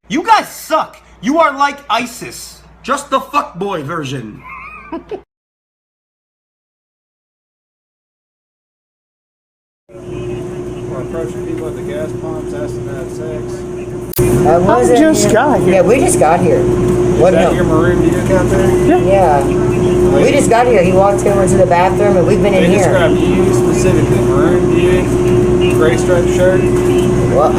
You guys suck. You are like ISIS. Just the fuckboy version. We're approaching people at the gas pumps, asking to have sex. I just got here. Yeah, we just got here. Is that your Maroon Buick out there? Yeah. We just got here. He walked in, went to the bathroom, and we've been in here. They described you specifically. Maroon Buick, gray striped shirt. Well,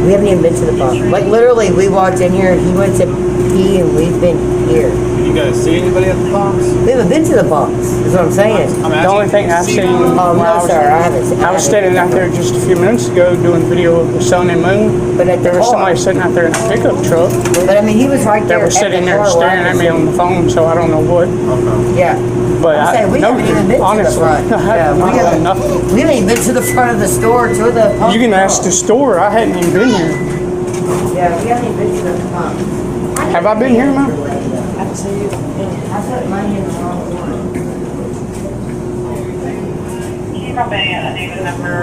we haven't even been to the pump. Like, literally, we walked in here, he went to pee, and we've been here. You guys see anybody at the pumps? We haven't been to the pumps. That's what I'm saying. The only thing I've seen, no, sir, I haven't. I was standing out there just a few minutes ago doing video of the sun and moon. But at there was somebody sitting out there in a pickup truck. But I mean, he was right there. They were sitting there staring at me on the phone, so I don't know what. Okay. Yeah. But I'm saying we haven't even been to the front. Yeah, we haven't even been to the front of the store, to the pump. You can ask the store. I hadn't even been here. Yeah, we haven't even been to the pump. Have I been here, Mom? I put mine in the wrong one. Probably a name number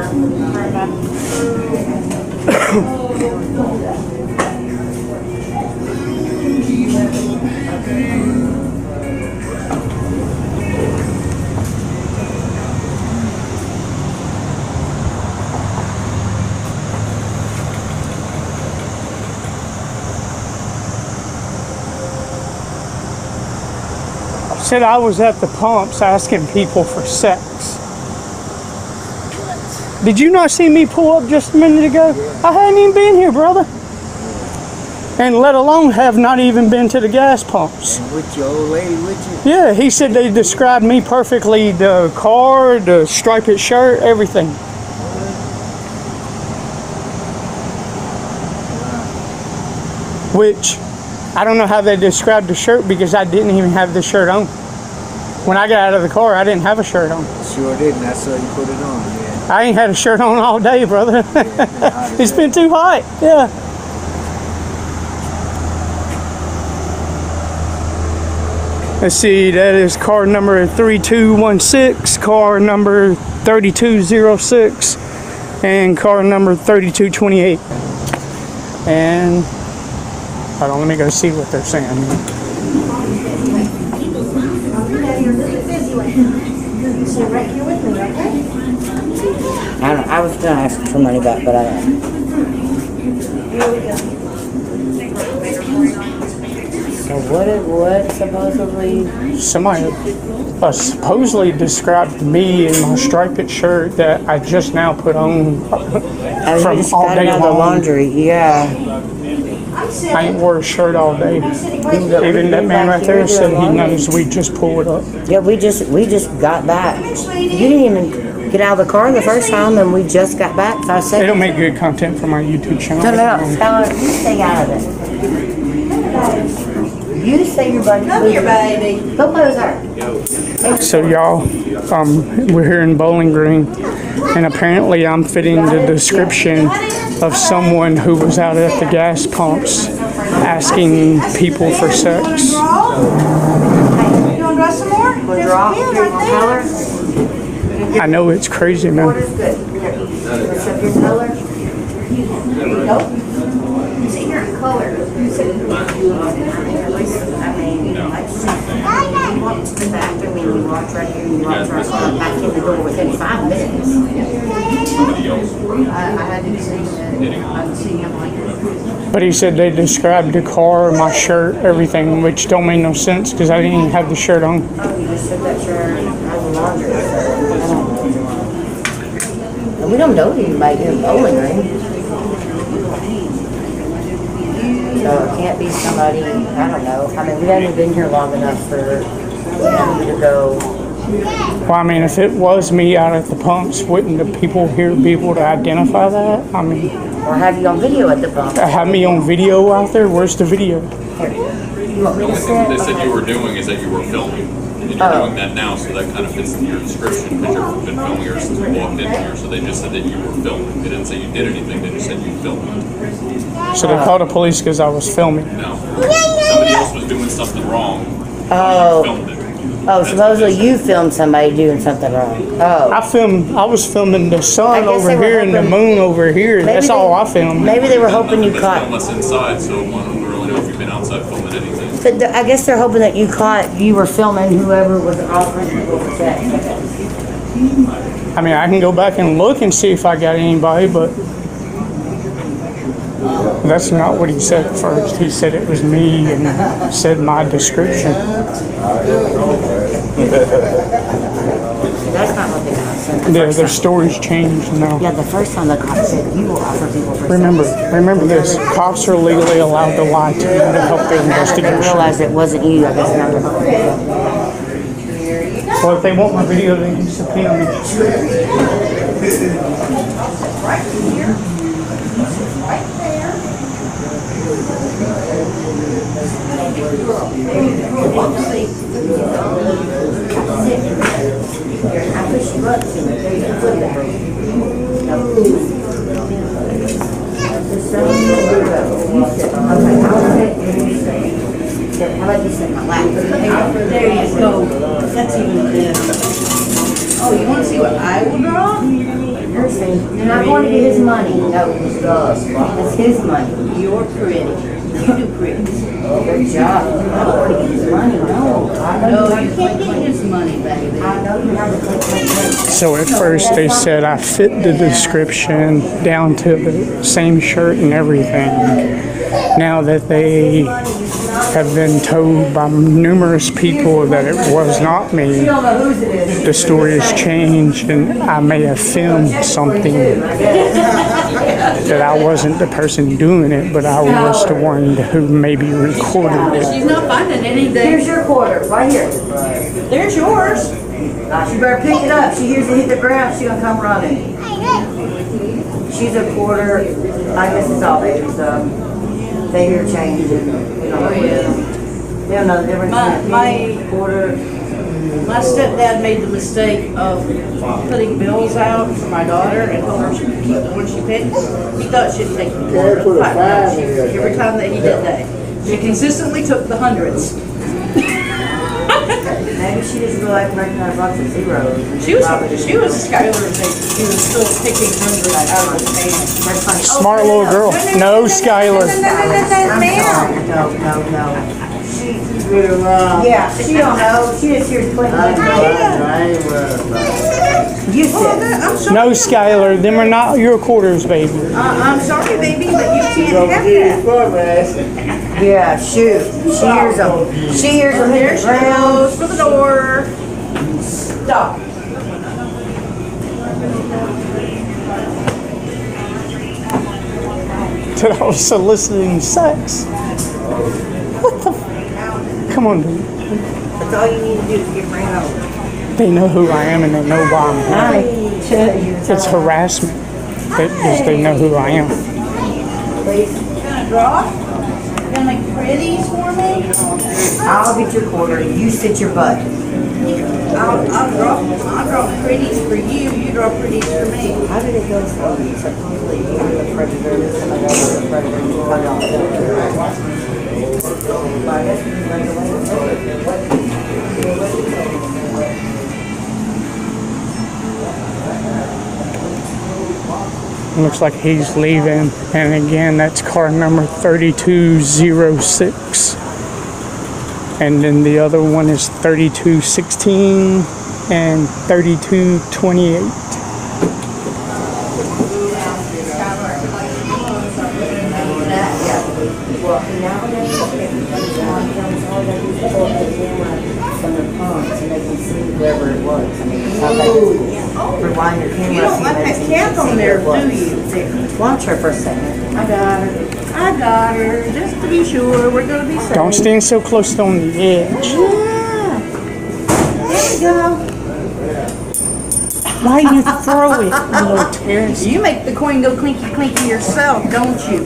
Said I was at the pumps asking people for sex. Did you not see me pull up just a minute ago? I hadn't even been here, brother. And let alone have not even been to the gas pumps. And with your old lady with you? Yeah, he said they described me perfectly. The car, the striped shirt, everything. Which, I don't know how they described the shirt because I didn't even have the shirt on. When I got out of the car, I didn't have a shirt on. Sure didn't. That's why you put it on, yeah. I ain't had a shirt on all day, brother. It's been too hot, yeah. Let's see, that is car number 3216, car number 3206, and car number 3228. And hold on, let me go see what they're saying. I was gonna ask for money back, but I don't. So what supposedly? Somebody supposedly described me in my striped shirt that I just now put on from all day long. The laundry, yeah. I ain't wore a shirt all day. Even that man right there said he knows we just pulled it up. Yeah, we just got back. You didn't even get out of the car the first time, and we just got back 5 seconds. They don't make good content for my YouTube channel. No. Tell her, you stay out of it. You stay your buddy. Come here, baby. Go play with her. So y'all, we're here in Bowling Green, and apparently I'm fitting the description of someone who was out at the gas pumps asking people for sex. You want to draw some more? There's a pen right there. I know it's crazy, man. What is good? What's up your color? Nope. See your color. I mean, you walk to the bathroom and you walk right here and you walk right back in the door within 5 minutes. I hadn't seen him like that. But he said they described the car, my shirt, everything, which don't make no sense because I didn't even have the shirt on. Oh, you just said that shirt has a laundry. And we don't know anybody in Bowling Green. So it can't be somebody, I don't know. I mean, we haven't been here long enough for me to go. Well, I mean, if it was me out at the pumps, wouldn't the people here be able to identify that? I mean, or have you on video at the pump? Have me on video out there? Where's the video? You want me to sit? They said you were doing is that you were filming. And you're doing that now, so that kind of fits in your description because you've been filming here since we walked in here. So they just said that you were filming. They didn't say you did anything, they just said you filmed. So they called the police because I was filming. No. Somebody else was doing something wrong. Oh. You filmed it. Oh, supposedly you filmed somebody doing something wrong. Oh. I was filming the I sun guess over they were here and the hoping- moon over here. That's all I filmed. Maybe they were hoping you Film caught. us inside, so one would really know if you've been outside filming anything. But I guess they're hoping that you were filming whoever was offering people for sex. I mean, I can go back and look and see if I got anybody, but that's not what he said at first. He said it was me and said my description. That's not what they got said. Their stories changed now. Yeah, the first time the cop said you will offer people for Remember this. Cops are legally allowed to lie to you to help their They investigation. realized it wasn't you. I guess now they're helping you. Well, if they want my video, they can subpoena me. I push you up to it. There's a foot there. How about you sit in my lap? There you go. That's even better. Oh, you want to see what I will draw? You're not going to get his money. No, it's his money. You're pretty. You do pretty. Good job. You're not going to get his money. No. I know No, you you can't get his money, baby. I know you have to click. So at first they said I fit the description down to the same shirt and everything. Now that they have been told by numerous people that it was not me, You don't know whose it is. the story has changed and I may have filmed something that I wasn't the person doing it, but I was the one who maybe recorded it. She's not finding anything. Here's your quarter, right here. There's yours. She better pick it up. She hears it hit the ground, she's gonna come running. She's a quarter. I guess it's all baby stuff. They hear change. They don't know the difference between a quarter. My stepdad made the mistake of putting bills out for my daughter and told her she could keep the one she picked. He thought she'd take the quarter. Every time that he did that. She consistently took the hundreds. Maybe she just recognize lots of zeros. She was Skylar's age. She was still picking hundreds out of the hand. Smart little girl. No, Skylar. No. Yeah, she don't know. She just hears clicking. You said. I'm sorry. No, Skylar. Them are not your quarters, baby. I'm sorry, baby, but you can't have that. Yeah, shoot. She hears them. She hears them hit There the she ground. goes for the door. Stop. That I was soliciting sex. What the? Come on, dude. That's all you need to do is get ran over. They know who I am and they know why I'm here. I tell you. It's harassment. They know who I am. Please. Gonna draw? Gonna make pretties for me? I'll get your quarter. You sit your butt. I'll draw pretties for you. You draw pretties for me. How did it go from supposedly you were the predator and somebody else was the predator and you cut it off? But I guess we can run away with Looks like he's leaving. And again, that's car number 3206. And then the other one is 3216 and 3228. Well, nowadays, everybody's on films, all they do is pull up the camera from their phones and they can see wherever it was. I mean, it's not like it's rewind your camera. You don't let that cap on there, do you? Watch her for a second. I got her. I got her, just to be sure. We're gonna be safe. Don't stand so close on the edge. Yeah. There we go. Why you throw it, you little terrorist? You make the coin go clinky clinky yourself, don't you?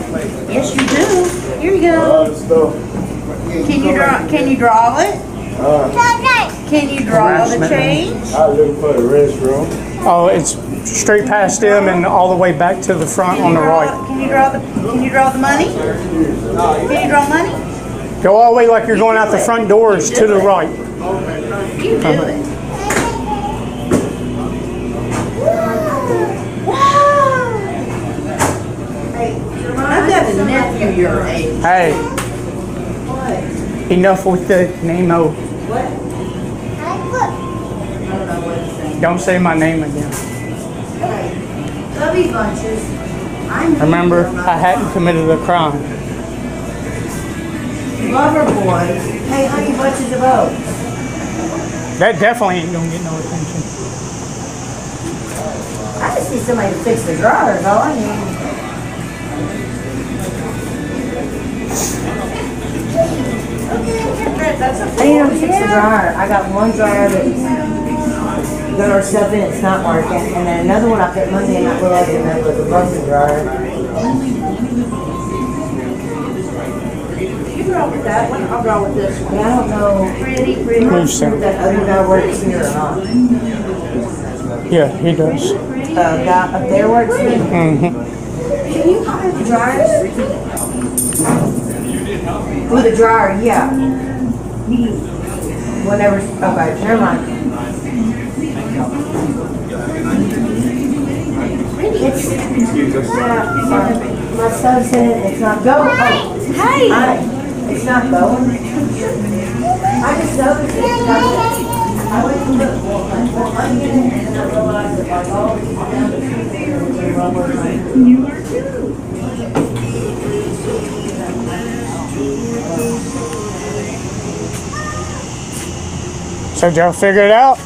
Yes, you do. Here you go. Can you draw? Can you draw it? Can you draw the change? I look for the restroom. Oh, it's straight past them and all the way back to the front on the right. Can you draw the? Can you draw the money? Can you draw money? Go all the way like you're going out the front doors to the right. You do it. Wow. I've got a nephew your age. Hey, enough with the Nemo. What? I don't know what to say. Don't say my name again. Hey, love you bunches. I'm Remember, I hadn't committed a crime. Lover boys. Hey, honey bunches of oats. That definitely ain't gonna get no attention. I just need somebody to fix the dryers, all I need. That's a I need them to fix the dryer. I got one dryer that's got our stuff in, it's not working. And then another one I put Monday and I realized it was a broken dryer. You go with that one, I'll go with this one. Yeah, I don't know Pretty. Move, Sam. if that other guy works here or not. Yeah, he does. Guy up there works here. Mm-hmm. Can you hire the dryers? With a dryer, yeah. Whenever, okay, never mind. It's, yeah, sorry. My son said it's not going. Oh, Hey! it's not going. I just noticed it's not going. I went to look for one minute and then I realized that like all these down the street there was a rubber line. You are too. So did y'all figure it out?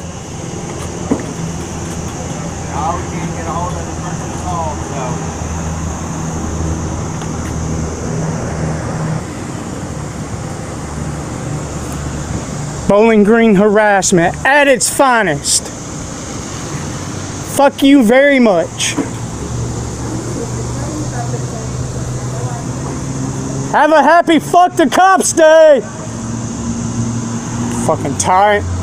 Bowling Green harassment at its finest. Fuck you very much. Have a happy fuck the cops day. Fucking tyrant.